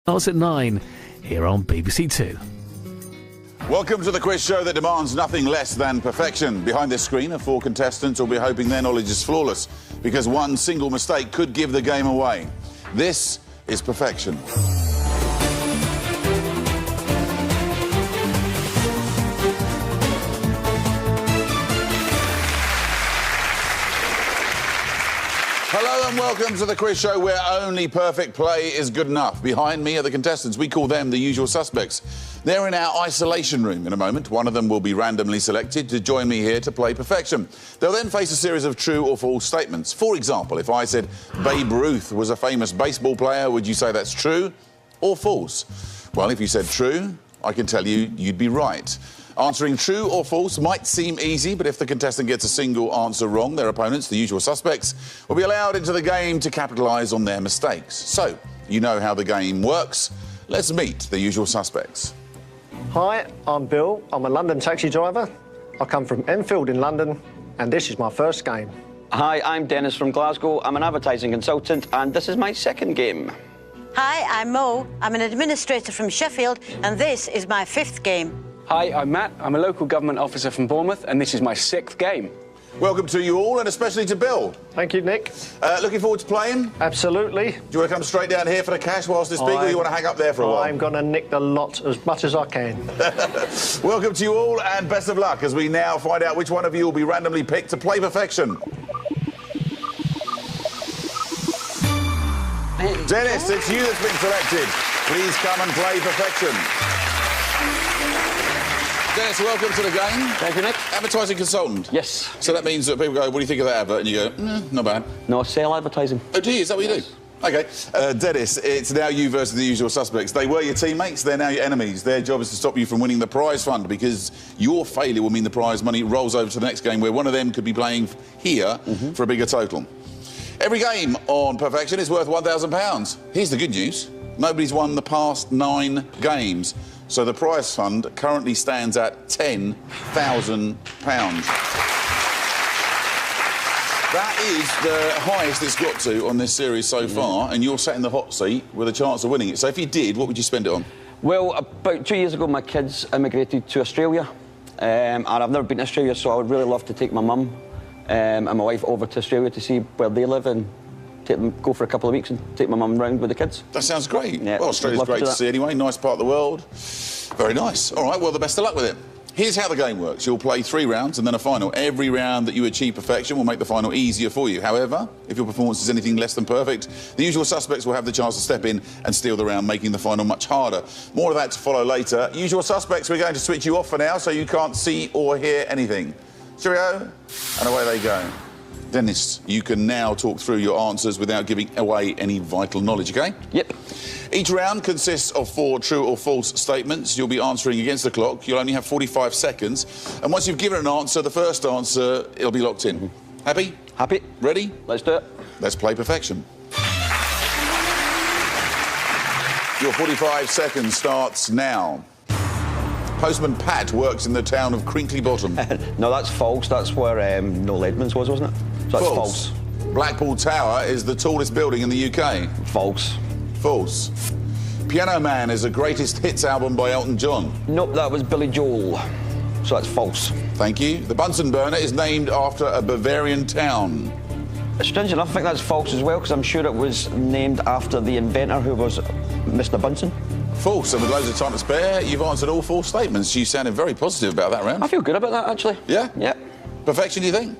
Starts at 9 here on BBC Two. Welcome to the quiz show that demands nothing less than perfection. Behind this screen are 4 contestants who'll be hoping their knowledge is flawless, because one single mistake could give the game away. This is perfection. Hello and welcome to the quiz show where only perfect play is good enough. Behind me are the contestants. We call them the usual suspects. They're in our isolation room in a moment. One of them will be randomly selected to join me here to play perfection. They'll then face a series of true or false statements. For example, if I said Babe Ruth was a famous baseball player, would you say that's true or false? Well, if you said true, I can tell you you'd be right. Answering true or false might seem easy, but if the contestant gets a single answer wrong, their opponents, the usual suspects, will be allowed into the game to capitalise on their mistakes. So, you know how the game works. Let's meet the usual suspects. Hi, I'm Bill. I'm a London taxi driver. I come from Enfield in London, and this is my first game. Hi, I'm Dennis from Glasgow. I'm an advertising consultant, and this is my second game. Hi, I'm Mo. I'm an administrator from Sheffield, and this is my 5th game. Hi, I'm Matt. I'm a local government officer from Bournemouth, and this is my 6th game. Welcome to you all, and especially to Bill. Thank you, Nick. Looking forward to playing? Absolutely. Do you want to come straight down here for the cash whilst it's big, or do you want to hang up there for a while? I'm going to nick the lot as much as I can. Welcome to you all, and best of luck as we now find out which one of you will be randomly picked to play perfection. Dennis, it's you that's been selected. Please come and play perfection. Dennis, welcome to the game. Thank you, Nick. Advertising consultant. Yes. So that means that people go, what do you think of that advert? And you go, not bad. No, I sell advertising. Oh, do you? Is that what you do? OK. Dennis, it's now you versus the usual suspects. They were your teammates, they're now your enemies. Their job is to stop you from winning the prize fund, because your failure will mean the prize money rolls over to the next game, where one of them could be playing here for a bigger total. Every game on perfection is worth £1,000. Here's the good news. Nobody's won the past 9 games. So the prize fund currently stands at £10,000. That is the highest it's got to on this series so far, and you're sat in the hot seat with a chance of winning it. So if you did, what would you spend it on? Well, about 2 years ago, my kids immigrated to Australia, and I've never been to Australia, so I would really love to take my mum and my wife over to Australia to see where they live and go for a couple of weeks and take my mum round with the kids. That sounds great. Yeah, well, Australia's great to see anyway. Nice part of the world. Very nice. All right, well, the best of luck with it. Here's how the game works. You'll play 3 rounds and then a final. Every round that you achieve perfection will make the final easier for you. However, if your performance is anything less than perfect, the usual suspects will have the chance to step in and steal the round, making the final much harder. More of that to follow later. Usual suspects, we're going to switch you off for now so you can't see or hear anything. Cheerio, and away they go. Dennis, you can now talk through your answers without giving away any vital knowledge, OK? Yep. Each round consists of 4 true or false statements. You'll be answering against the clock. You'll only have 45 seconds. And once you've given an answer, the first answer, it'll be locked in. Happy? Happy. Ready? Let's do it. Let's play perfection. Your 45 seconds starts now. Postman Pat works in the town of Crinkley Bottom. No, that's false. That's where Noel Edmonds was, wasn't it? So that's false. Blackpool Tower is the tallest building in the UK. False. False. Piano Man is a greatest hits album by Elton John. Nope, that was Billy Joel. So that's false. Thank you. The Bunsen burner is named after a Bavarian town. Strange enough, I think that's false as well, because I'm sure it was named after the inventor, who was Mr. Bunsen. False, and with loads of time to spare, you've answered all 4 statements. You sounded very positive about that round. I feel good about that, actually. Yeah? Yeah. Perfection, do you think?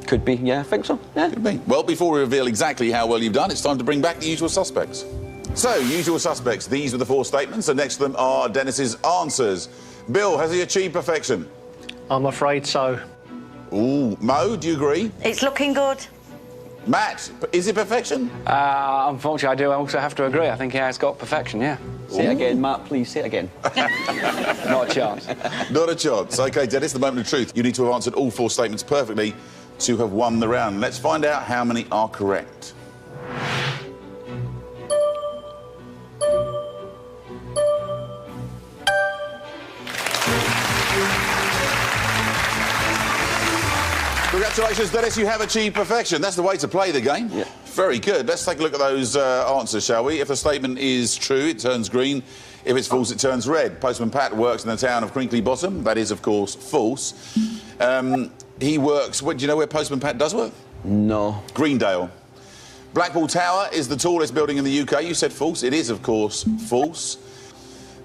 Could be, yeah, I think so. Yeah. Could be. Well, before we reveal exactly how well you've done, it's time to bring back the usual suspects. So, usual suspects, these are the 4 statements, and next to them are Dennis's answers. Bill, has he achieved perfection? I'm afraid so. Ooh. Mo, do you agree? It's looking good. Matt, is it perfection? Unfortunately, I do also have to agree. I think he has got perfection, yeah. Say it again, Matt, please, say it again. Not a chance. Not a chance. OK, Dennis, the moment of truth. You need to have answered all 4 statements perfectly to have won the round. Let's find out how many are correct. Congratulations, Dennis, you have achieved perfection. That's the way to play the game. Yeah. Very good. Let's take a look at those answers, shall we? If the statement is true, it turns green. If it's false, it turns red. Postman Pat works in the town of Crinkley Bottom. That is, of course, false. He works... do you know where Postman Pat does work? No. Greendale. Blackpool Tower is the tallest building in the UK. You said false. It is, of course, false.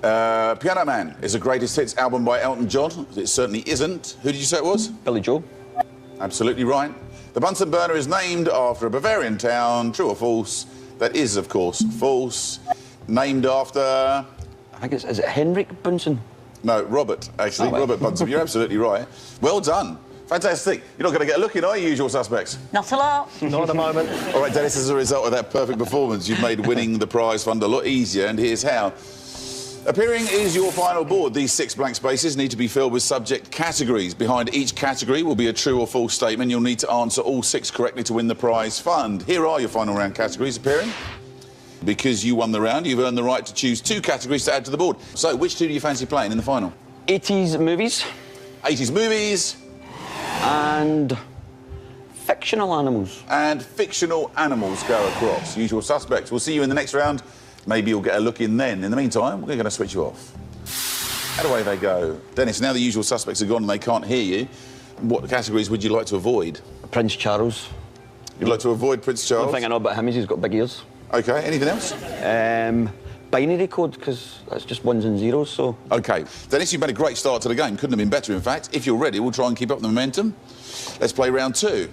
Piano Man is a greatest hits album by Elton John. It certainly isn't. Who did you say it was? Billy Joel. Absolutely right. The Bunsen burner is named after a Bavarian town. True or false? That is, of course, false. Named after... I think is it Henrik Bunsen? No, Robert, actually. Oh, well. Robert Bunsen. You're absolutely right. Well done. Fantastic. You're not going to get a look in, are you, Usual Suspects? Not a lot. Not at the moment. All right, Dennis, as a result of that perfect performance, you've made winning the prize fund a lot easier, and here's how. Appearing is your final board. These 6 blank spaces need to be filled with subject categories. Behind each category will be a true or false statement. You'll need to answer all 6 correctly to win the prize fund. Here are your final round categories appearing. Because you won the round, you've earned the right to choose 2 categories to add to the board. So, which 2 do you fancy playing in the final? 80s movies. 80s movies. And fictional animals. And fictional animals go across. Usual Suspects. We'll see you in the next round. Maybe you'll get a look in then. In the meantime, we're going to switch you off. And away they go. Dennis, now the Usual Suspects are gone and they can't hear you, what categories would you like to avoid? Prince Charles. You'd like to avoid Prince Charles? One thing I know about him is he's got big ears. OK, anything else? Binary code, because that's just 1s and 0s, so... OK. Dennis, you've made a great start to the game. Couldn't have been better, in fact. If you're ready, we'll try and keep up the momentum. Let's play round 2.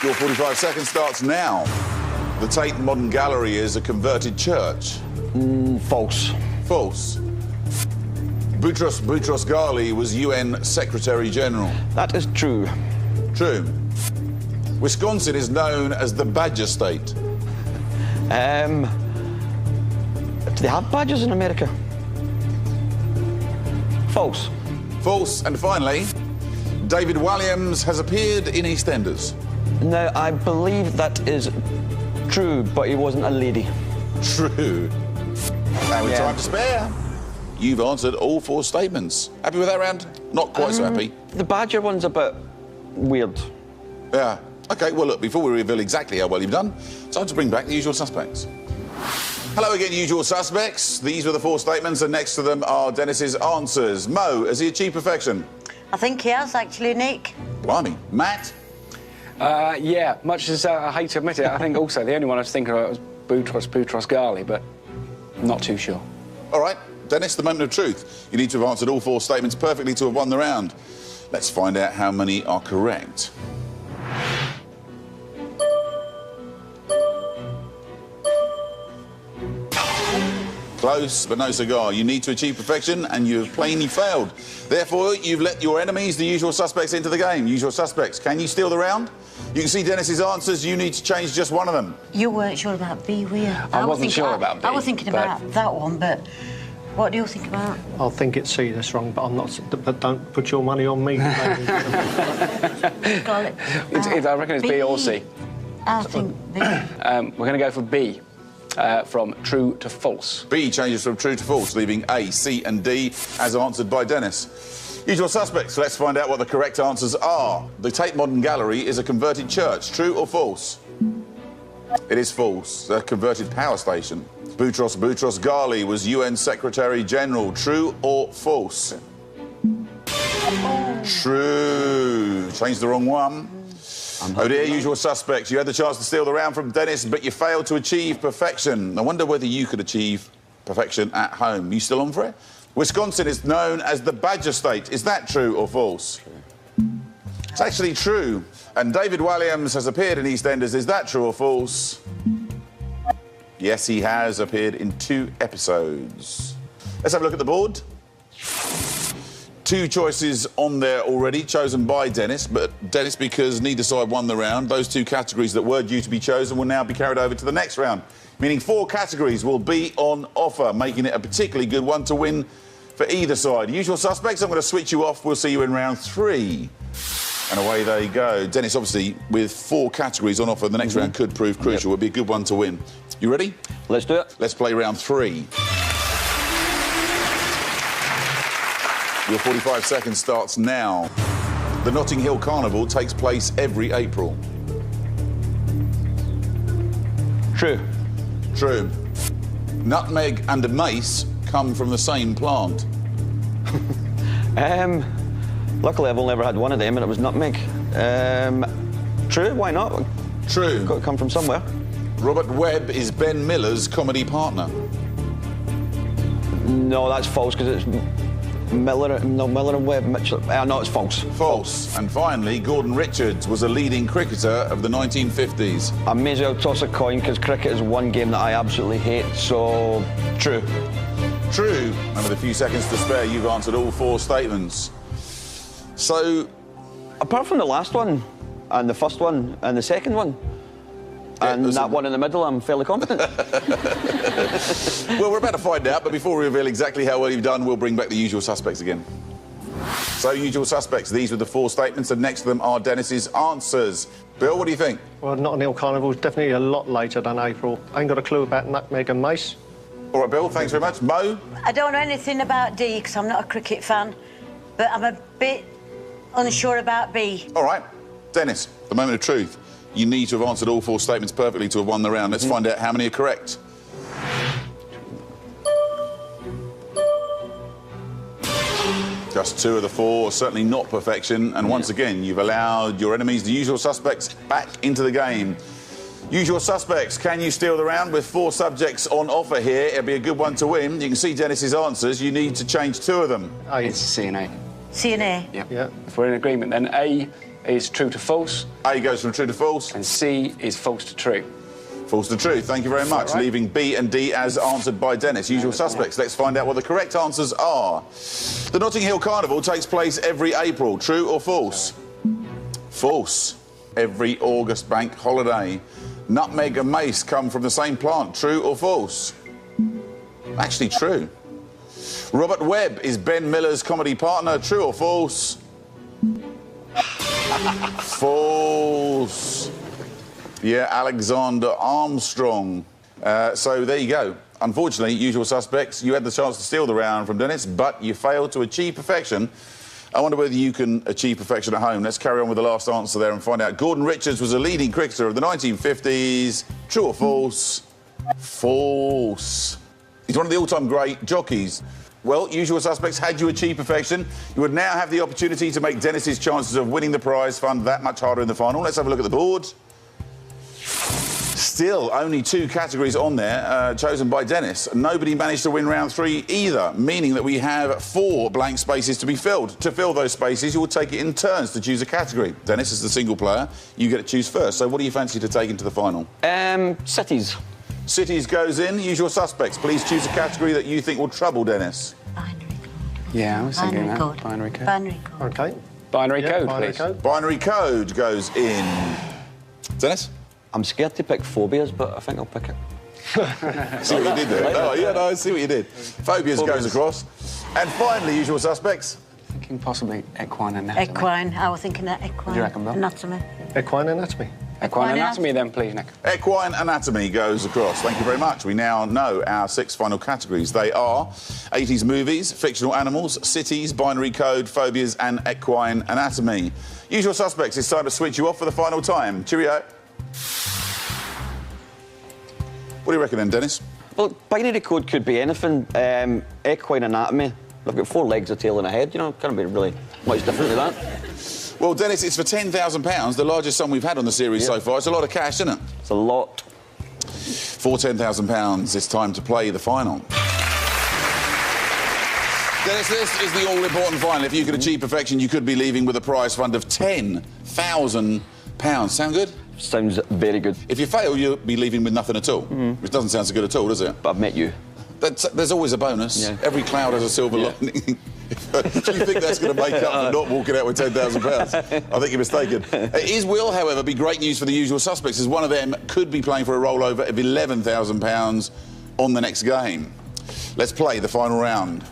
Your 45 seconds starts now. The Tate Modern Gallery is a converted church. False. False. Boutros Ghali was UN Secretary General. That is true. True. Wisconsin is known as the Badger State. Do they have badgers in America? False. False. And finally, David Walliams has appeared in EastEnders. Now, I believe that is true, but he wasn't a lady. True. And with time to spare, you've answered all 4 statements. Happy with that round? Not quite so happy. The badger one's a bit weird. Yeah. OK, well, look, before we reveal exactly how well you've done, time to bring back the Usual Suspects. Hello again, Usual Suspects. These were the 4 statements, and next to them are Dennis's answers. Mo, has he achieved perfection? I think he has, actually, Nick. Blimey. Matt? Yeah, much as I hate to admit it, I think also the only one I was thinking about was Boutros Ghali, but not too sure. All right, Dennis, the moment of truth. You need to have answered all 4 statements perfectly to have won the round. Let's find out how many are correct. Close, but no cigar. You need to achieve perfection, and you have plainly failed. Therefore, you've let your enemies, the Usual Suspects, into the game. Usual Suspects, can you steal the round? You can see Dennis's answers. You need to change just one of them. You weren't sure about B, were you? I wasn't sure about B. I was thinking about that one, but what do you think about? I'll think it's C that's wrong, but I'm not. But don't put your money on me. I reckon it's B or C. I think B. We're going to go for B. From true to false. B changes from true to false, leaving A, C and D as answered by Dennis. Usual Suspects, let's find out what the correct answers are. The Tate Modern Gallery is a converted church. True or false? It is false. A converted power station. Boutros Ghali was UN Secretary General. True or false? True. Changed the wrong one. Oh dear, Usual Suspects. You had the chance to steal the round from Dennis, but you failed to achieve perfection. I wonder whether you could achieve perfection at home. You still on for it? Wisconsin is known as the Badger State. Is that true or false? True. It's actually true. And David Walliams has appeared in EastEnders. Is that true or false? Yes, he has appeared in 2 episodes. Let's have a look at the board. 2 choices on there already, chosen by Dennis, but Dennis, because neither side won the round, those 2 categories that were due to be chosen will now be carried over to the next round, meaning 4 categories will be on offer, making it a particularly good one to win for either side. Usual Suspects, I'm going to switch you off. We'll see you in round 3. And away they go. Dennis, obviously, with 4 categories on offer, the next round could prove crucial. It'll be a good one to win. You ready? Let's do it. Let's play round 3. Your 45 seconds starts now. The Notting Hill Carnival takes place every April. True. True. Nutmeg and mace come from the same plant. Luckily, I've only ever had one of them, and it was nutmeg. True, why not? True. Got to come from somewhere. Robert Webb is Ben Miller's comedy partner. No, that's false, because it's Miller and Webb, Mitchell. No, it's false. False. And finally, Gordon Richards was a leading cricketer of the 1950s. I may as well toss a coin, because cricket is one game that I absolutely hate, so true. True. And with a few seconds to spare, you've answered all 4 statements. So, Apart from the last one, and the first one, and the second one, and that one in the middle, I'm fairly confident. well, we're about to find out, but before we reveal exactly how well you've done, we'll bring back the usual suspects again. So, usual suspects, these were the 4 statements, and next to them are Dennis's answers. Bill, what do you think? Well, Notting Hill Carnival is definitely a lot later than April. I ain't got a clue about nutmeg and mace. All right, Bill, thanks very much. Mo? I don't know anything about D because I'm not a cricket fan, but I'm a bit unsure about B. All right. Dennis, the moment of truth. You need to have answered all 4 statements perfectly to have won the round. Let's find out how many are correct. Just 2 of the 4, certainly not perfection. And once again, you've allowed your enemies, the usual suspects, back into the game. Usual suspects, can you steal the round with 4 subjects on offer here? It'll be a good one to win. You can see Dennis's answers. You need to change 2 of them. It's C and A. C and A? Yeah. If we're in agreement, then A is true to false. A goes from true to false. And C is false to true. False to true. Thank you very much. Right. Leaving B and D as answered by Dennis. Usual suspects. Let's find out what the correct answers are. The Notting Hill Carnival takes place every April. True or false? False. Every August bank holiday. Nutmeg and mace come from the same plant. True or false? Actually, true. Robert Webb is Ben Miller's comedy partner. True or false? False. Yeah, Alexander Armstrong. So there you go. Unfortunately, usual suspects, you had the chance to steal the round from Dennis, but you failed to achieve perfection. I wonder whether you can achieve perfection at home. Let's carry on with the last answer there and find out. Gordon Richards was a leading cricketer of the 1950s. True or false? False. He's one of the all-time great jockeys. Well, usual suspects, had you achieved perfection, you would now have the opportunity to make Dennis's chances of winning the prize fund that much harder in the final. Let's have a look at the board. Still, only 2 categories on there, chosen by Dennis. Nobody managed to win round 3 either, meaning that we have 4 blank spaces to be filled. To fill those spaces, you will take it in turns to choose a category. Dennis is the single player. You get to choose first. So what do you fancy to take into the final? Cities. Cities goes in. Usual suspects. Please choose a category that you think will trouble Dennis. Binary code. Yeah, I was thinking Binary that. code. Binary code. Binary code. OK. Binary Yeah, code, binary please. code. Binary code goes in. Dennis? I'm scared to pick phobias, but I think I'll pick it. See what you did there? Oh, yeah, no, I see what you did. Phobias goes across. And finally, usual suspects. Thinking possibly equine anatomy. Equine. I was thinking that equine. What do you reckon, Bill? Anatomy. Equine anatomy. Equine anatomy then, please, Nick. Equine anatomy goes across. Thank you very much. We now know our 6 final categories. They are 80s movies, fictional animals, cities, binary code, phobias, and equine anatomy. Usual suspects, it's time to switch you off for the final time. Cheerio. What do you reckon then, Dennis? Well, binary code could be anything. Equine anatomy. They've got 4 legs, a tail, and a head. You know, can't be really much different than that. Well, Dennis, it's for £10,000, the largest sum we've had on the series so far. It's a lot of cash, isn't it? It's a lot. For £10,000, it's time to play the final. Dennis, this is the all-important final. If you could achieve perfection, you could be leaving with a prize fund of £10,000. Sound good? Sounds very good. If you fail, you'll be leaving with nothing at all. Which doesn't sound so good at all, does it? But I've met you. There's always a bonus. Yeah. Every cloud has a silver lining. Do you think that's going to make up for not walking out with £10,000? I think you're mistaken. It will, however, be great news for the usual suspects, as one of them could be playing for a rollover of £11,000 on the next game. Let's play the final round.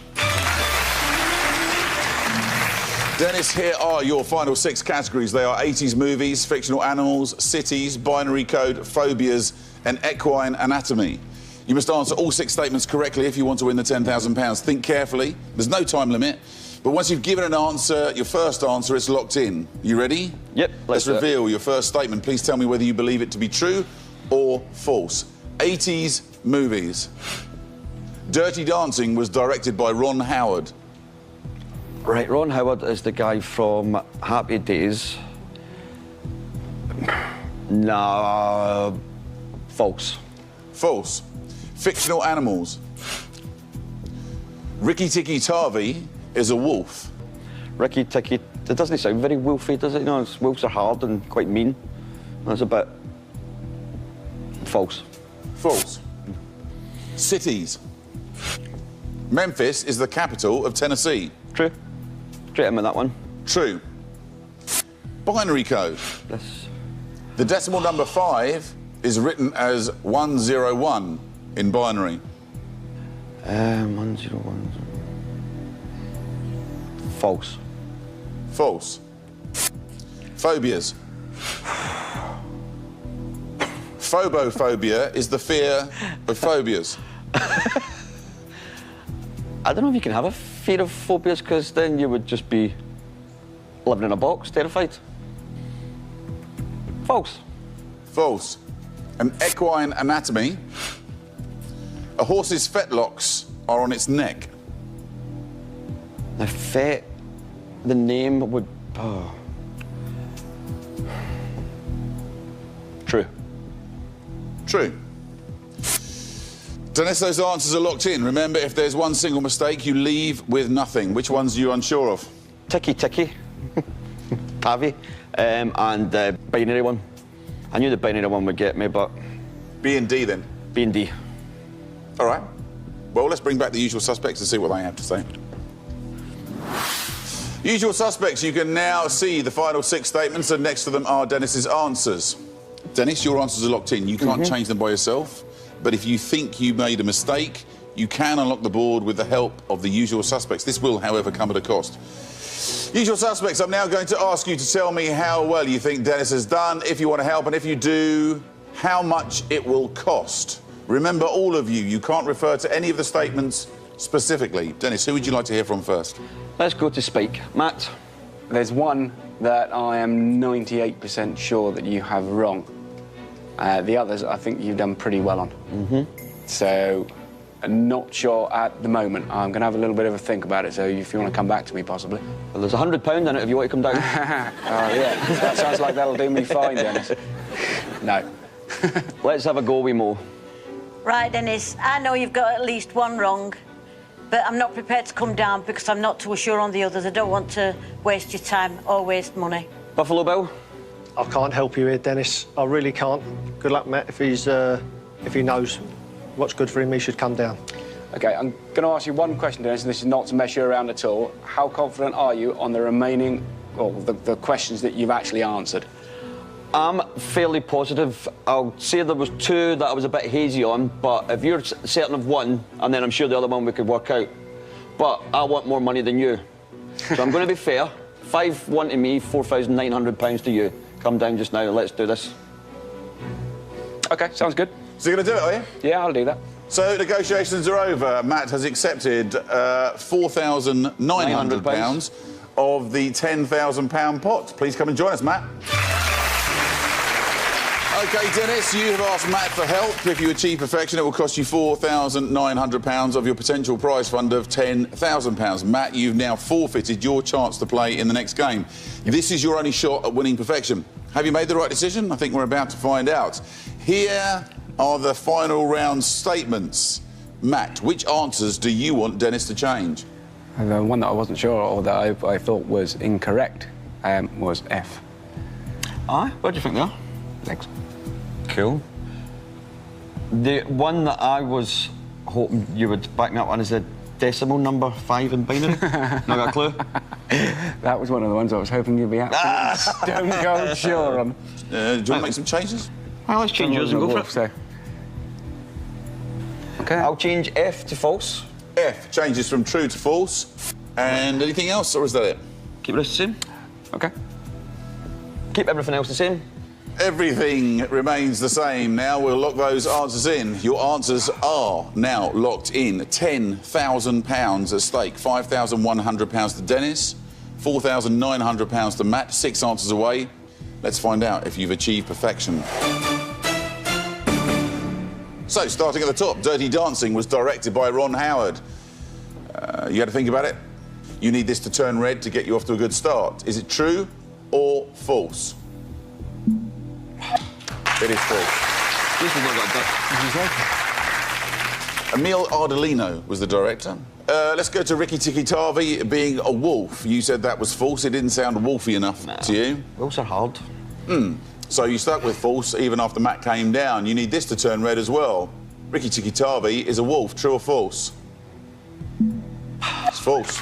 Dennis, here are your final 6 categories. They are 80s movies, fictional animals, cities, binary code, phobias, and equine anatomy. You must answer all 6 statements correctly if you want to win the £10,000. Think carefully. There's no time limit. But once you've given an answer, your first answer, it's locked in. You ready? Yep, Let's do it. reveal your first statement. Please tell me whether you believe it to be true or false. 80s movies. Dirty Dancing was directed by Ron Howard. Right, Ron Howard is the guy from Happy Days. Nah, false. False. Fictional animals. Ricky Tikki Tavi is a wolf. Ricky Tikki, it doesn't sound very wolfy, does it? No, wolves are hard and quite mean. That's a bit false. False. Cities. Memphis is the capital of Tennessee. True. Straight in with that one. True. Binary code. This. The decimal number 5 is written as 101 in binary. 101. False. False. Phobias. Phobophobia is the fear of phobias. I don't know if you can have a fear of phobias, because then you would just be living in a box, terrified. False. False. An equine anatomy. A horse's fetlocks are on its neck. The name would. Oh. True. True. Dennis, those answers are locked in. Remember, if there's one single mistake, you leave with nothing. Which ones are you unsure of? Tikki, Tavi, and the binary one. I knew the binary one would get me, but B and D, then. B and D. All right. Well, let's bring back the usual suspects and see what they have to say. Usual suspects, you can now see the final 6 statements, and next to them are Dennis's answers. Dennis, your answers are locked in. You can't change them by yourself, but if you think you made a mistake, you can unlock the board with the help of the usual suspects. This will, however, come at a cost. Usual suspects, I'm now going to ask you to tell me how well you think Dennis has done, if you want to help, and if you do, how much it will cost. Remember, all of you, you can't refer to any of the statements specifically. Dennis, who would you like to hear from first? Let's go to Spike. Matt. There's one that I am 98% sure that you have wrong. The others, I think you've done pretty well on. So, I'm not sure at the moment. I'm going to have a little bit of a think about it, so if you want to come back to me, possibly. Well, there's £100 in it if you want to come down. Oh, yeah. That sounds like that'll do me fine, Dennis. No. Let's have a go with Mo. Right, Dennis, I know you've got at least one wrong, but I'm not prepared to come down because I'm not too sure on the others. I don't want to waste your time or waste money. Buffalo Bill. I can't help you here, Dennis. I really can't. Good luck, Matt. If he knows what's good for him, he should come down. OK, I'm going to ask you one question, Dennis, and this is not to mess you around at all. How confident are you on the remaining, well, the questions that you've actually answered? I'm fairly positive. I'll say there was 2 that I was a bit hazy on, but if you're certain of one, and then I'm sure the other one we could work out. But I want more money than you. So I'm going to be fair. 5-1 to me, £4,900 to you. Come down just now, let's do this. OK, sounds good. So you're going to do it, are you? Yeah, I'll do that. So negotiations are over. Matt has accepted £4,900 of the £10,000 pot. Please come and join us, Matt. OK, Dennis, you have asked Matt for help. If you achieve perfection, it will cost you £4,900 of your potential prize fund of £10,000. Matt, you've now forfeited your chance to play in the next game. This is your only shot at winning perfection. Have you made the right decision? I think we're about to find out. Here are the final round statements. Matt, which answers do you want Dennis to change? The one that I wasn't sure or that I thought was incorrect was F. Aye, what do you think there? Thanks. Cool. The one that I was hoping you would back me up on is the decimal number 5 in binary. Not got a clue? That was one of the ones I was hoping you'd be absolutely stone cold sure on. Do you want to make some changes? Well, let's change yours and go for it. So. OK. I'll change F to false. F changes from true to false. And anything else, or is that it? Keep the rest the same. OK. Keep everything else the same. Everything remains the same. Now we'll lock those answers in. Your answers are now locked in. £10,000 at stake. £5,100 to Dennis. £4,900 to Matt. 6 answers away. Let's find out if you've achieved perfection. So, starting at the top, Dirty Dancing was directed by Ron Howard. You had to think about it? You need this to turn red to get you off to a good start. Is it true or false? It is false. Emil Ardolino was the director. Let's go to Ricky Tikki being a wolf. You said that was false. It didn't sound wolfy enough to you. Wolves are hard. So you stuck with false even after Matt came down. You need this to turn red as well. Ricky Tikki is a wolf. True or false? It's false.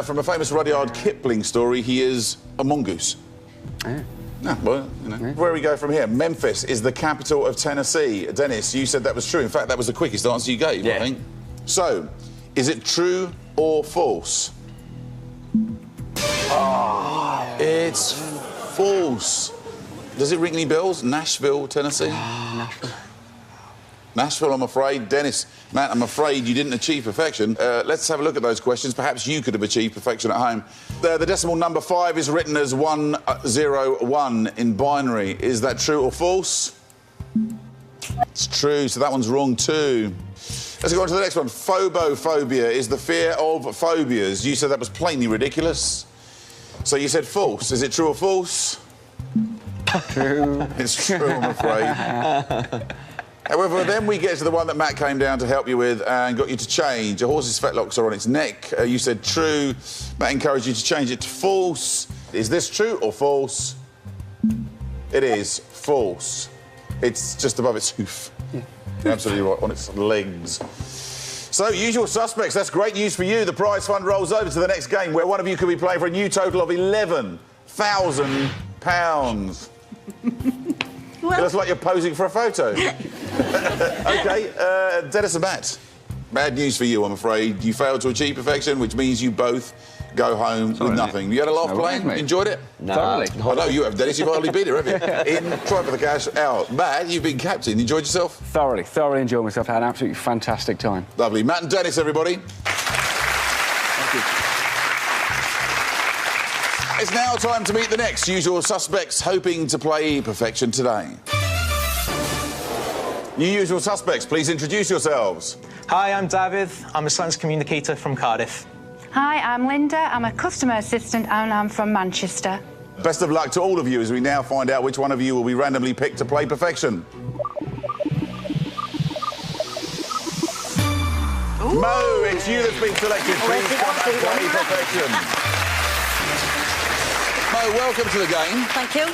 From a famous Rudyard Kipling story, he is a mongoose. No, well, you know. Where we go from here? Memphis is the capital of Tennessee. Dennis, you said that was true. In fact, that was the quickest answer you gave, I think. So, is it true or false? Oh, it's false. Does it ring any bells? Nashville, Tennessee? Nashville, I'm afraid. Dennis, Matt, I'm afraid you didn't achieve perfection. Let's have a look at those questions. Perhaps you could have achieved perfection at home. The decimal number 5 is written as 101 in binary. Is that true or false? It's true, so that one's wrong too. Let's go on to the next one. Phobophobia is the fear of phobias. You said that was plainly ridiculous. So you said false. Is it true or false? True. It's true, I'm afraid. However, then we get to the one that Matt came down to help you with and got you to change. A horse's fetlocks are on its neck. You said true. Matt encouraged you to change it to false. Is this true or false? It is false. It's just above its hoof. You're absolutely right, on its legs. So, usual suspects, that's great news for you. The prize fund rolls over to the next game where one of you could be playing for a new total of £11,000. Well, It looks like you're posing for a photo. OK, Dennis and Matt. Bad news for you, I'm afraid. You failed to achieve perfection, which means you both go home with nothing. You had a laugh playing? Enjoyed it? No. Thoroughly. I know you have, Dennis. You've hardly been here, have you? In, try for the cash, out. Matt, you've been captain. Enjoyed yourself? Thoroughly enjoyed myself. I had an absolutely fantastic time. Lovely. Matt and Dennis, everybody. Thank you. It's now time to meet the next usual suspects hoping to play perfection today. New usual suspects, please introduce yourselves. Hi, I'm David. I'm a science communicator from Cardiff. Hi, I'm Linda. I'm a customer assistant and I'm from Manchester. Best of luck to all of you as we now find out which one of you will be randomly picked to play perfection. Mo, it's you that's been selected. Please come and play perfection. Mo, welcome to the game. thank you.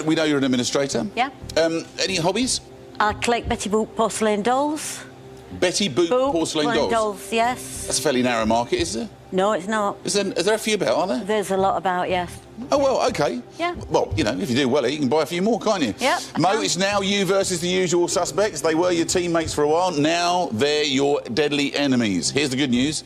We know you're an administrator. Yeah. Any hobbies? I collect Betty Boop porcelain dolls. Betty Boop porcelain dolls. Yes. That's a fairly narrow market, is there? No, it's not. Is there a few about, are there? There's a lot about, yes. Oh, well, OK. Yeah. Well, you know, if you do well, you can buy a few more, can't you? Yep, I Mo, can. it's now you versus the usual suspects. They were your teammates for a while. Now they're your deadly enemies. Here's the good news.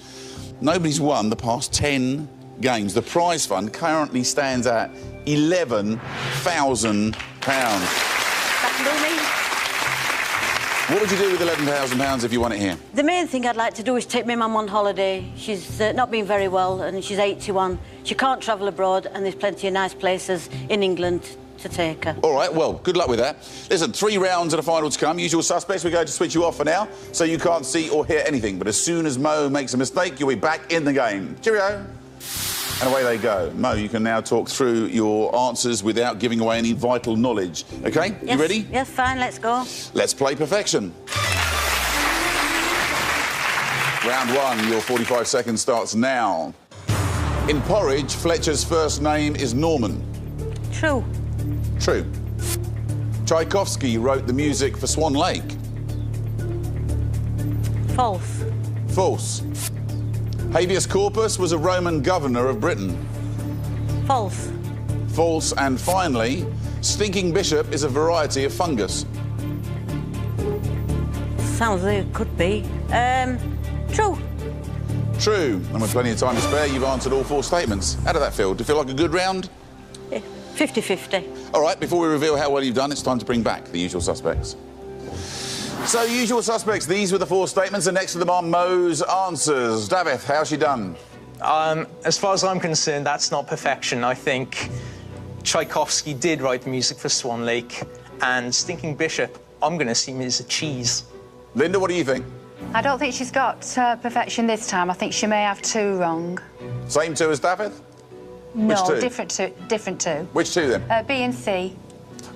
Nobody's won the past 10 games. The prize fund currently stands at £11,000. That can do me. What would you do with £11,000 if you won it here? The main thing I'd like to do is take my mum on holiday. She's not been very well and she's 81. She can't travel abroad and there's plenty of nice places in England to take her. All right, well, good luck with that. Listen, 3 rounds of the final to come. Usual suspects, we're going to switch you off for now so you can't see or hear anything. But as soon as Mo makes a mistake, you'll be back in the game. Cheerio. And away they go. Mo, you can now talk through your answers without giving away any vital knowledge. OK? Yes, You ready? Yes, fine, let's go. Let's play perfection. Round 1, your 45 seconds starts now. In Porridge, Fletcher's first name is Norman. True. True. Tchaikovsky wrote the music for Swan Lake. False. False. Habeas corpus was a Roman governor of Britain. False. False. And finally, stinking bishop is a variety of fungus. Sounds like it could be. True. True. And with plenty of time to spare, you've answered all 4 statements. How did that feel? Do you feel like a good round? 50-50. All right, before we reveal how well you've done, it's time to bring back the usual suspects. So, usual suspects, these were the 4 statements, and next to them are Mo's answers. David, how's she done? As far as I'm concerned, that's not perfection. I think Tchaikovsky did write the music for Swan Lake, and Stinking Bishop, I'm going to assume is a cheese. Linda, what do you think? I don't think she's got perfection this time. I think she may have 2 wrong. Same 2 as David? No, Which 2? different 2. Which 2 then? B and C.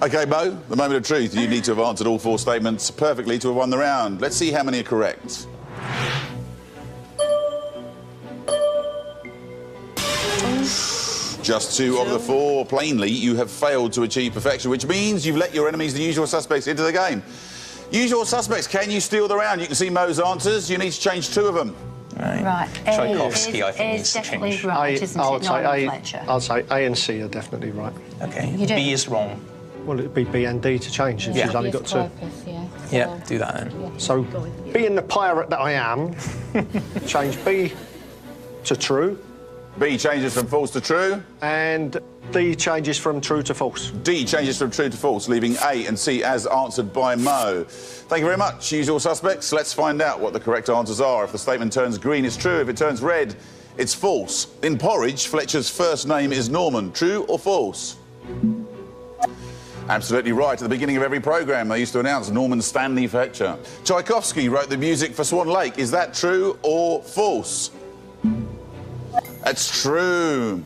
OK, Mo, the moment of truth. You need to have answered all 4 statements perfectly to have won the round. Let's see how many are correct. Just 2 of the 4. Plainly, you have failed to achieve perfection, which means you've let your enemies, the usual suspects, into the game. Usual suspects, can you steal the round? You can see Mo's answers. You need to change 2 of them. Right. Tchaikovsky, I think, is needs to definitely change. right, isn't I it? would say Norman A. Fletcher. I'd say A and C are definitely right. OK, You do? B is wrong. Well, it'd be B and D to change if Yeah. she's only got 2. Yeah, do that then. So, being the pirate that I am, change B to true, B changes from false to true. and D changes from true to false. D changes from true to false, leaving A and C as answered by Mo. Thank you very much, usual suspects. Let's find out what the correct answers are. If the statement turns green, it's true. If it turns red, it's false. In Porridge, Fletcher's first name is Norman. True or false? Absolutely right. At the beginning of every programme, they used to announce Norman Stanley Fletcher. Tchaikovsky wrote the music for Swan Lake. Is that true or false? That's true.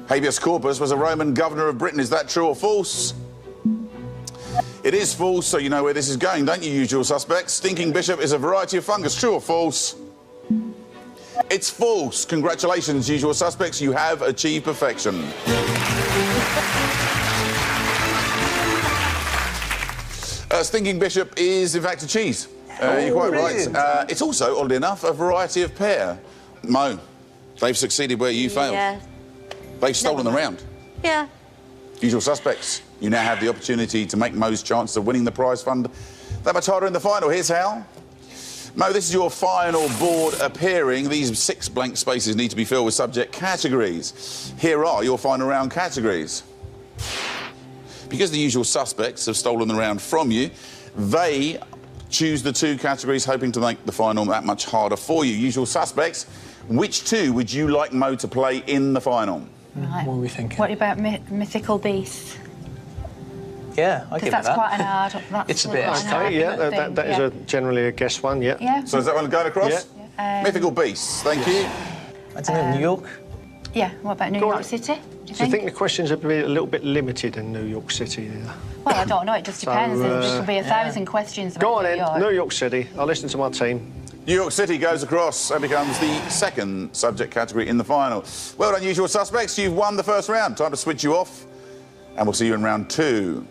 Habeas corpus was a Roman governor of Britain. Is that true or false? It is false, so you know where this is going, don't you, usual suspects? Stinking Bishop is a variety of fungus. True or false? It's false. Congratulations, usual suspects. You have achieved perfection. Stinking Bishop is, in fact, a cheese. You're quite right. It's also, oddly enough, a variety of pear. Mo, they've succeeded where you failed. Yeah. They've stolen the round. Yeah. Usual suspects. You now have the opportunity to make Mo's chance of winning the prize fund that much harder in the final. Here's how. Mo, this is your final board appearing. These 6 blank spaces need to be filled with subject categories. Here are your final round categories. Because the usual suspects have stolen the round from you, they choose the 2 categories, hoping to make the final that much harder for you. Usual suspects, which 2 would you like Mo to play in the final? Right. What are we thinking? What about mythical beasts? Yeah, I Because give it that's that. quite an hard. That's It's a bit quite an hard Okay, yeah, thing, that is generally a guess one, yeah. Yeah. So is that one going across? Yeah. Mythical beasts, thank you. I don't know, New York? Yeah. What about New Go York on. City? Do Do you think the questions would be a little bit limited in New York City? Yeah. Well, I don't know. It just depends. There could be 1,000 questions. Go on about in, New York. New York City. I'll listen to my team. New York City goes across and becomes the 2nd subject category in the final. Well done, usual suspects. You've won the first round. Time to switch you off. And we'll see you in round 2.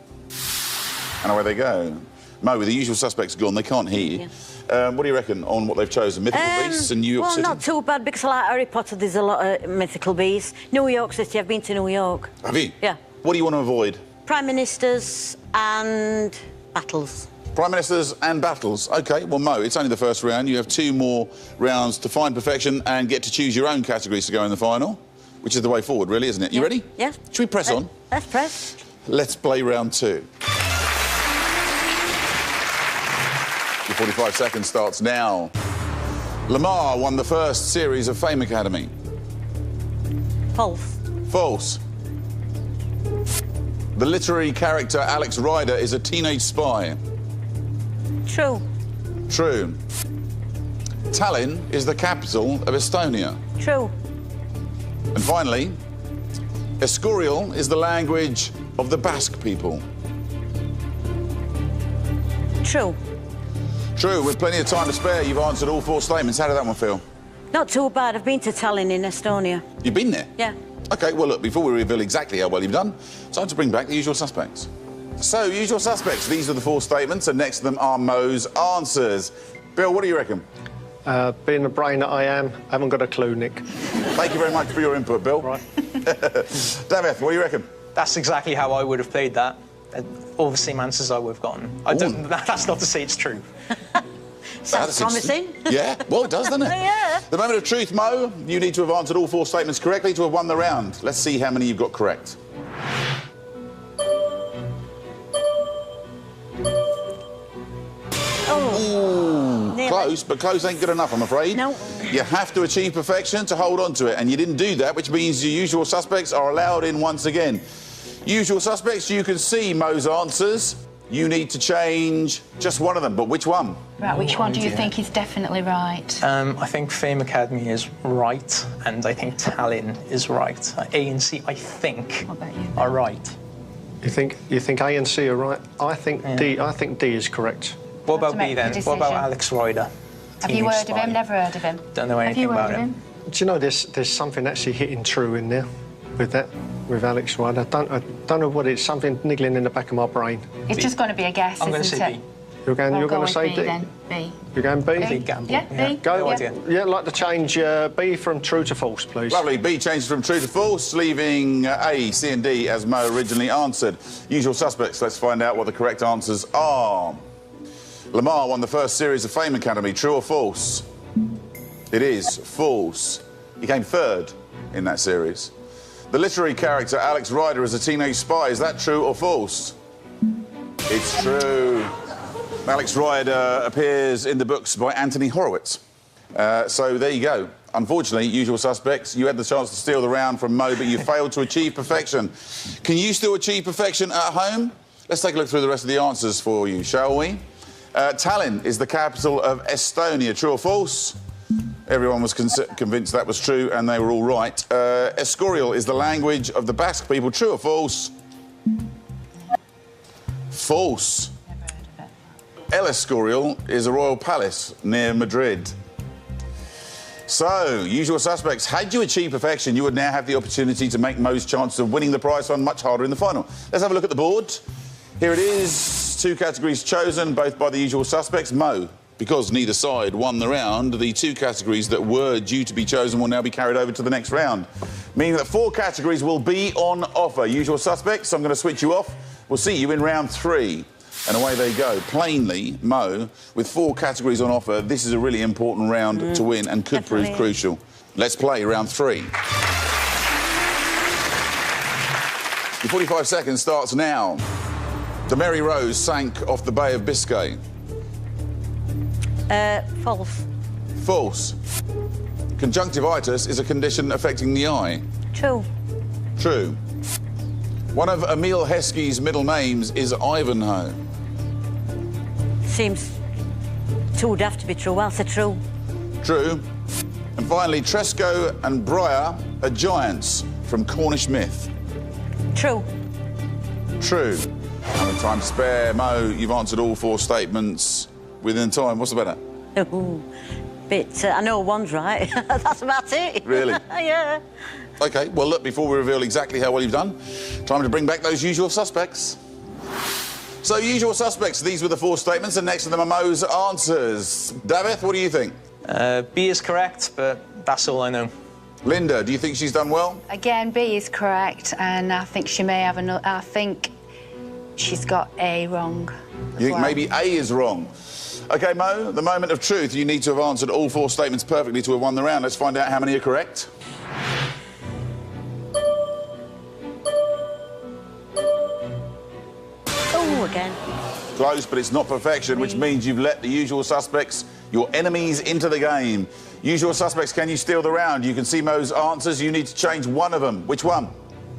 And away they go. Mo, with the usual suspects gone, they can't hear you. What do you reckon on what they've chosen? Mythical beasts in New York City? Well, not too bad, because I like Harry Potter. There's a lot of mythical beasts. New York City, I've been to New York. Have you? Yeah. What do you want to avoid? Prime Ministers and battles. Prime Ministers and battles. OK, well, Mo, it's only the first round. You have 2 more rounds to find perfection and get to choose your own categories to go in the final, which is the way forward, really, isn't it? You ready? Yeah. Should we press on? Let's press. Let's play round 2. Your 45 seconds starts now. Lamar won the first series of Fame Academy. False. False. The literary character Alex Rider is a teenage spy. True. True. Tallinn is the capital of Estonia. True. And finally, Escurial is the language of the Basque people. True. True. With plenty of time to spare, you've answered all 4 statements. How did that one feel? Not too bad. I've been to Tallinn in Estonia. You've been there? Yeah. OK, well, look, before we reveal exactly how well you've done, time to bring back the usual suspects. So, usual suspects, these are the 4 statements, and next to them are Mo's answers. Bill, what do you reckon? Being the brain that I am, I haven't got a clue, Nick. Thank you very much for your input, Bill. Right. Daveth, what do you reckon? That's exactly how I would have played that. All the same answers I would have gotten. That's not to say it's true. Sounds promising. Yeah, well, it does, doesn't it? Yeah. The moment of truth, Mo, you need to have answered all 4 statements correctly to have won the round. Let's see how many you've got correct. Oh. Ooh, close, but close ain't good enough, I'm afraid. No. You have to achieve perfection to hold on to it, and you didn't do that, which means your usual suspects are allowed in once again. Usual suspects, you can see Mo's answers. You need to change just one of them, but which one? Right, which one do you think is definitely right? I think Fame Academy is right, and I think Tallinn is right. A and C, I think, What about you? are right. You think A and C are right? I think D. I think D is correct. What about to B make the then? What about decision. Alex Ryder? Have you Teenage heard of Spy? him? Never heard of him. Don't know Have anything you about heard of him. Do you know there's something actually hitting true in there with that, with Alex Ryder? I don't know what it is. Something niggling in the back of my brain. It's just going to be a guess, I'm going to isn't say it? B. You're going We'll go to with say B D. then. B. You're going B. Big gamble. Yeah, B. Go. No Yeah. idea. Yeah, I'd like to change B from true to false, please. Lovely. B changes from true to false, leaving A, C and D as Mo originally answered. Usual suspects, let's find out what the correct answers are. Lamar won the first series of Fame Academy. True or false? It is false. He came third in that series. The literary character Alex Ryder is a teenage spy. Is that true or false? It's true. Alex Ryder appears in the books by Anthony Horowitz. So there you go. Unfortunately, usual suspects, you had the chance to steal the round from Mo, but you failed to achieve perfection. Can you still achieve perfection at home? Let's take a look through the rest of the answers for you, shall we? Tallinn is the capital of Estonia. True or false? Everyone was convinced that was true, and they were all right. Escorial is the language of the Basque people. True or false? False. Never heard of it. El Escorial is a royal palace near Madrid. So, usual suspects, had you achieved perfection, you would now have the opportunity to make Mo's chance of winning the prize fund much harder in the final. Let's have a look at the board. Here it is, 2 categories chosen, both by the usual suspects. Mo, because neither side won the round, the 2 categories that were due to be chosen will now be carried over to the next round, meaning that 4 categories will be on offer. Usual suspects, I'm going to switch you off. We'll see you in round 3. And away they go. Plainly, Mo, with 4 categories on offer, this is a really important round to win and could prove crucial. Let's play round 3. Your 45 seconds starts now. The Mary Rose sank off the Bay of Biscay. False. False. Conjunctivitis is a condition affecting the eye. True. True. One of Emil Heskey's middle names is Ivanhoe. Seems too daft to be true. I'll say true. True. And finally, Tresco and Briar are giants from Cornish myth. True. True. No time to spare. Mo, you've answered all 4 statements within time. What's the matter? Ooh. But I know one's right. That's about it. Really? Yeah. OK, well, look, before we reveal exactly how well you've done, time to bring back those usual suspects. So, usual suspects, these were the 4 statements, and next to them are Mo's answers. Davith, what do you think? B is correct, but that's all I know. Linda, do you think she's done well? Again, B is correct, and I think she may have another. I think she's got A wrong. as You think well. maybe A is wrong? OK, Mo, the moment of truth, you need to have answered all 4 statements perfectly to have won the round. Let's find out how many are correct. Oh, again. Close, but it's not perfection, which means you've let the usual suspects, your enemies, into the game. Usual suspects, can you steal the round? You can see Mo's answers. You need to change one of them. Which one?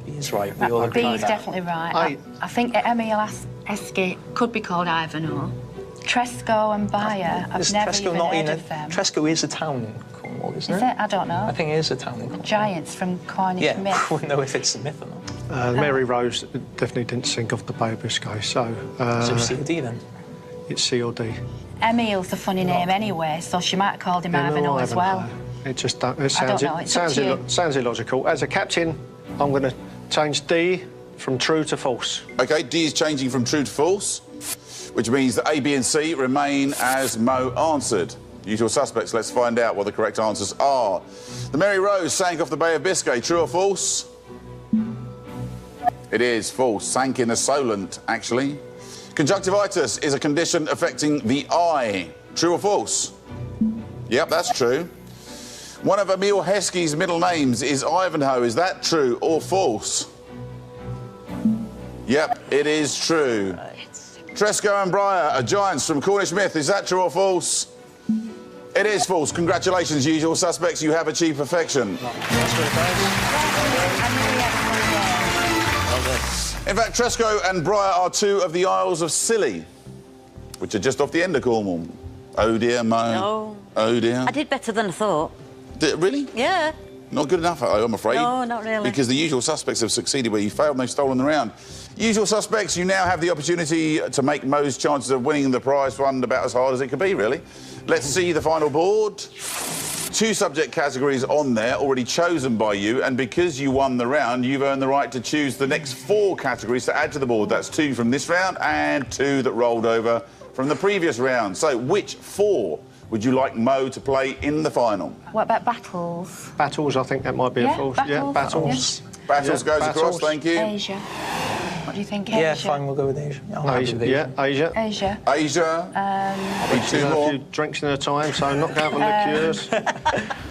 B is right. We all agree B on is that. definitely right. I think Emil Heskey could be called Ivanhoe. Tresco and Bayer, I've Is never Tresco even not heard in of them. Tresco is a town in Cornwall, isn't Is it? it? I don't know. I think it is a town in Cornwall. Giants from Cornish Yeah, myth. I wouldn't know if it's a myth or not. Mary Rose definitely didn't sink off the Bay of Biscay, so So C or D then? it's C or D. Emil's a funny name anyway, so she might have called him Yeah, no, Ivanhoe I as haven't, well. It just it sounds, know, it's up to you. sounds illogical. As a captain, I'm going to change D from true to false. OK, D is changing from true to false, which means that A, B and C remain as Mo answered. Usual suspects, let's find out what the correct answers are. The Mary Rose sank off the Bay of Biscay. True or false? It is false. Sank in a Solent, actually. Conjunctivitis is a condition affecting the eye. True or false? Yep, that's true. One of Emil Heskey's middle names is Ivanhoe. Is that true or false? Yep, it is true. Tresco and Briar are giants from Cornish myth. Is that true or false? It is false. Congratulations, usual suspects. You have achieved perfection. In fact, Tresco and Briar are two of the Isles of Scilly, which are just off the end of Cornwall. Oh dear, Mo. No. Oh dear. I did better than I thought. Really? Yeah. Not good enough, I'm afraid. No, not really. Because the usual suspects have succeeded where you failed and they've stolen the round. Usual suspects, you now have the opportunity to make Mo's chances of winning the prize fund about as hard as it could be, really. Let's see the final board. 2 subject categories on there, already chosen by you, and because you won the round, you've earned the right to choose the next 4 categories to add to the board. That's 2 from this round and 2 that rolled over from the previous round. So, which 4 would you like Mo to play in the final? What about battles? Battles, I think that might be a false. Yeah, battles. Battles goes across, thank you. Asia. What do you think, Yeah, Asia? fine, we'll go with Asia. I'm happy with Asia. Yeah, Asia. Asia. Asia. Need 2 A more. few drinks in a time, so not going for liqueurs.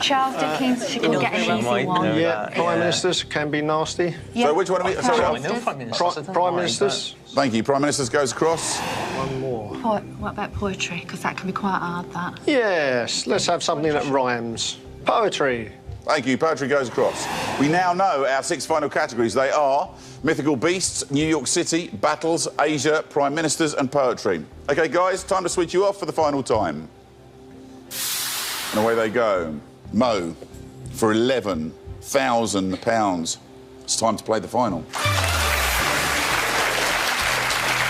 Charles Dickens, she could get an easy might one. know. Yeah, Prime Ministers can be nasty. So which one are we... Sorry, I know Prime Minister. Prime Ministers. thank you. Prime Ministers goes across. One more. What about poetry? Because that can be quite hard, that. Yes, let's have something that rhymes. Poetry. Thank you. Poetry goes across. We now know our 6 final categories. They are mythical beasts, New York City, battles, Asia, prime ministers and poetry. OK, guys, time to switch you off for the final time. And away they go. Mo, for £11,000. It's time to play the final.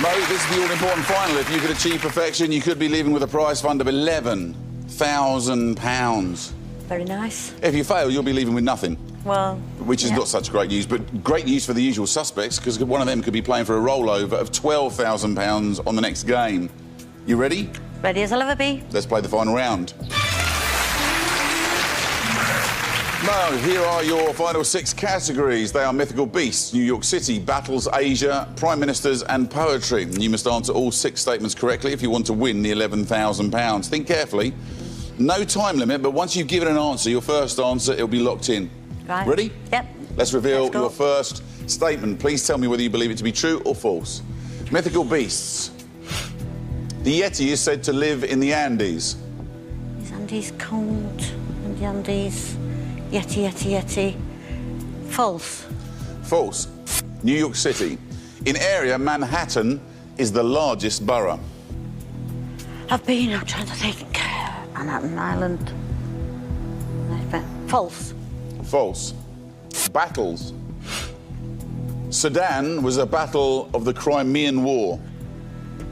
Mo, this is the all-important final. If you could achieve perfection, you could be leaving with a prize fund of £11,000. Very nice. If you fail, you'll be leaving with nothing. Well, Which is not such great news, but great news for the usual suspects, because one of them could be playing for a rollover of £12,000 on the next game. You ready? Ready as I'll ever be. Let's play the final round. Mo, here are your final 6 categories. They are mythical beasts, New York City, battles, Asia, prime ministers and poetry. You must answer all 6 statements correctly if you want to win the £11,000. Think carefully. No time limit, but once you've given an answer, your first answer, it'll be locked in. Right. Ready? Yep. Let's reveal Let's go. your first statement. Please tell me whether you believe it to be true or false. Mythical beasts. The Yeti is said to live in the Andes. Is Andes cold? And the Andes. Yeti. False. False. New York City. In area, Manhattan is the largest borough. I'm trying to think. Manhattan Island. False. False. Battles. Sudan was a battle of the Crimean War.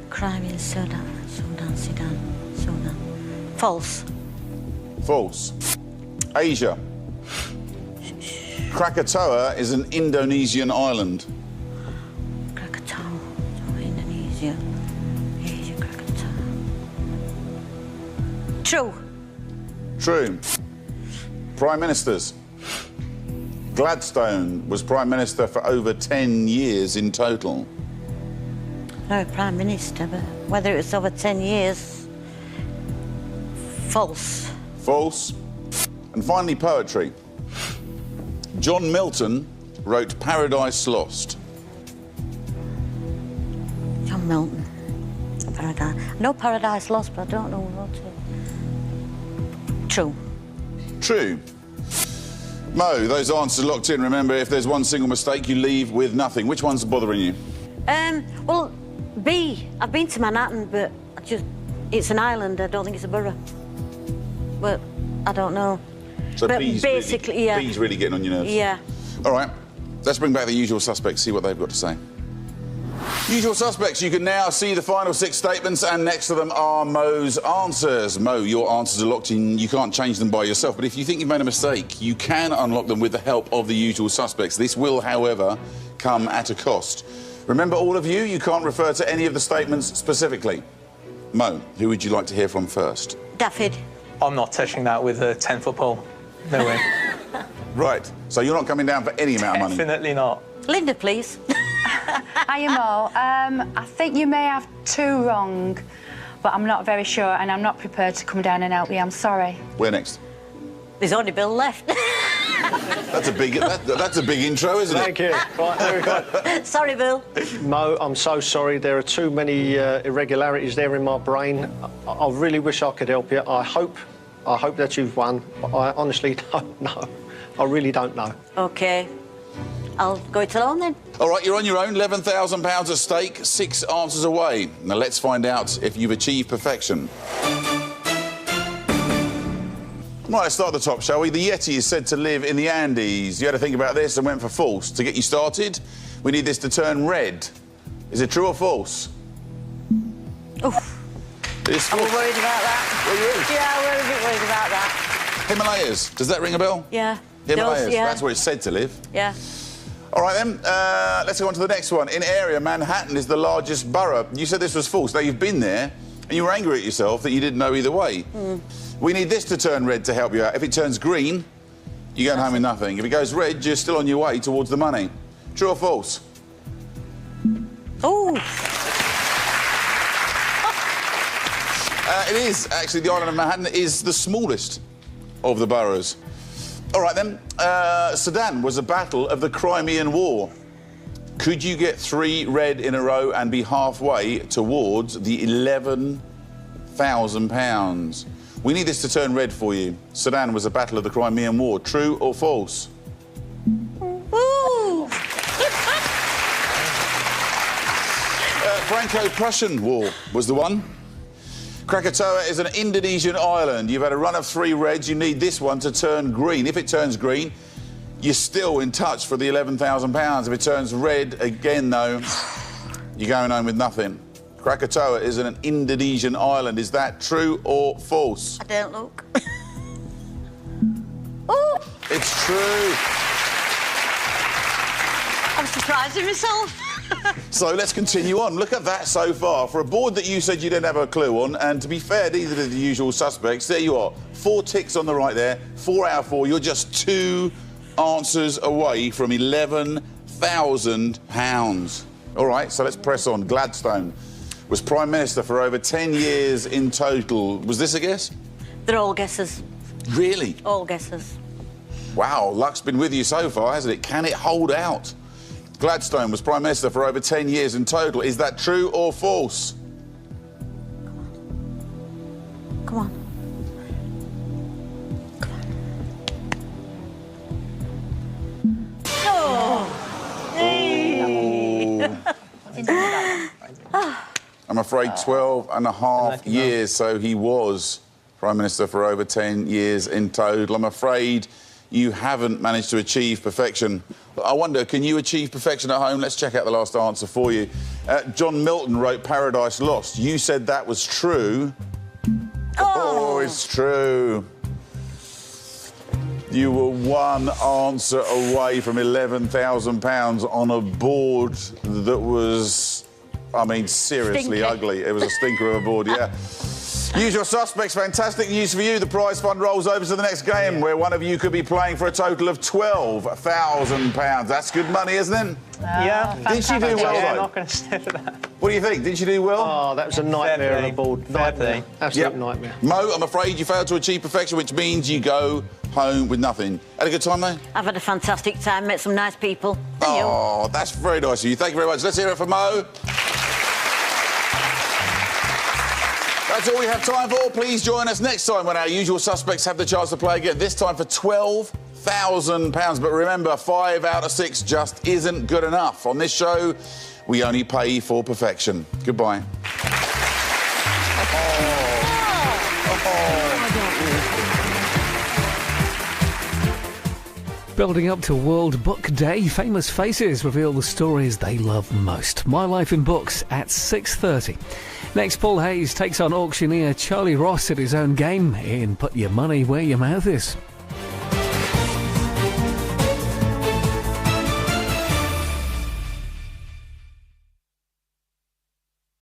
Crimean, Sudan. False. False. Asia. Krakatoa is an Indonesian island. Krakatoa. Indonesia. Asia, Krakatoa. True. True. Prime Ministers. Gladstone was Prime Minister for over 10 years in total. No, Prime Minister, but whether it was over 10 years. False. False. And finally, poetry. John Milton wrote Paradise Lost. John Milton. Paradise. I know Paradise Lost, but I don't know what it. True. True. Mo, those answers are locked in. Remember, if there's one single mistake, you leave with nothing. Which one's bothering you? Well, B. I've been to Manhattan, but it's an island. I don't think it's a borough. But I don't know. So but B's basically, really, yeah. B's really getting on your nerves. Yeah. All right. Let's bring back the usual suspects, see what they've got to say. Usual suspects, you can now see the final 6 statements, and next to them are Mo's answers. Mo, your answers are locked in. You can't change them by yourself, but if you think you've made a mistake, you can unlock them with the help of the usual suspects. This will, however, come at a cost. Remember, all of you, you can't refer to any of the statements specifically. Mo, who would you like to hear from first? Daffyd. I'm not touching that with a 10-foot pole. No way. Right, so you're not coming down for any amount of money? Definitely not. Linda, please. Hiya, Mo. I think you may have 2 wrong, but I'm not very sure, and I'm not prepared to come down and help you. I'm sorry. Where next? There's only Bill left. That's a big intro, isn't it? Thank you. Right, there we go. Sorry, Bill. Mo, I'm so sorry. There are too many irregularities there in my brain. I really wish I could help you. I hope that you've won, but I honestly don't know. I really don't know. OK. I'll go it alone then. All right, you're on your own. £11,000 at stake, 6 answers away. Now let's find out if you've achieved perfection. Right, let's start at the top, shall we? The Yeti is said to live in the Andes. You had to think about this and went for false. To get you started, we need this to turn red. Is it true or false? Oof. It's I'm false. worried about that. Well, you is. Yeah, we're a bit worried about that. Himalayas. Does that ring a bell? Yeah. Himalayas. Yeah. That's where it's said to live. Yeah. All right, then. Let's go on to the next one. In area, Manhattan is the largest borough. You said this was false. Now, you've been there, and you were angry at yourself that you didn't know either way. We need this to turn red to help you out. If it turns green, you're going home with nothing. If it goes red, you're still on your way towards the money. True or false? Oh. It is. Actually, the island of Manhattan is the smallest of the boroughs. All right, then. Sedan was a battle of the Crimean War. Could you get 3 red in a row and be halfway towards the £11,000? We need this to turn red for you. Sedan was a battle of the Crimean War. True or false? Ooh. Franco-Prussian War was the one. Krakatoa is an Indonesian island. You've had a run of 3 reds. You need this one to turn green. If it turns green, you're still in touch for the £11,000. If it turns red again, though, you're going home with nothing. Krakatoa is an Indonesian island. Is that true or false? I don't look. Oh. It's true. I'm surprised at myself. So let's continue on. Look at that so far. For a board that you said you didn't have a clue on, and to be fair, these are the usual suspects. There you are. 4 ticks on the right there. 4 out of 4. You're just 2 answers away from £11,000. All right, so let's press on. Gladstone was Prime Minister for over 10 years in total. Was this a guess? They're all guesses. Really? All guesses. Wow, luck's been with you so far, hasn't it? Can it hold out? Gladstone was Prime Minister for over 10 years in total. Is that true or false? Come on. Oh. Hey. I'm afraid 12 and a half years, so he was Prime Minister for over 10 years in total. I'm afraid you haven't managed to achieve perfection. I wonder, can you achieve perfection at home? Let's check out the last answer for you. John Milton wrote Paradise Lost. You said that was true. Oh, it's true. You were 1 answer away from £11,000 on a board that was, I mean, seriously ugly. It was a stinker of a board, yeah. Usual suspects, fantastic news for you. The prize fund rolls over to the next game, where one of you could be playing for a total of £12,000. That's good money, isn't it? Yeah. Did she do well, Yeah, I'm though? not going to stay for that. What do you think? Did she do well? Oh, that was a nightmare of a board. Nightmare. Absolute nightmare. Mo, I'm afraid you failed to achieve perfection, which means you go home with nothing. Had a good time, though? I've had a fantastic time, met some nice people. And you? Oh, that's very nice of you. Thank you very much. Let's hear it for Mo. That's all we have time for. Please join us next time when our usual suspects have the chance to play again, this time for £12,000. But remember, 5 out of 6 just isn't good enough. On this show, we only pay for perfection. Goodbye. Building up to World Book Day, famous faces reveal the stories they love most. My Life in Books at 6:30. Next, Paul Hayes takes on auctioneer Charlie Ross at his own game in Put Your Money Where Your Mouth Is.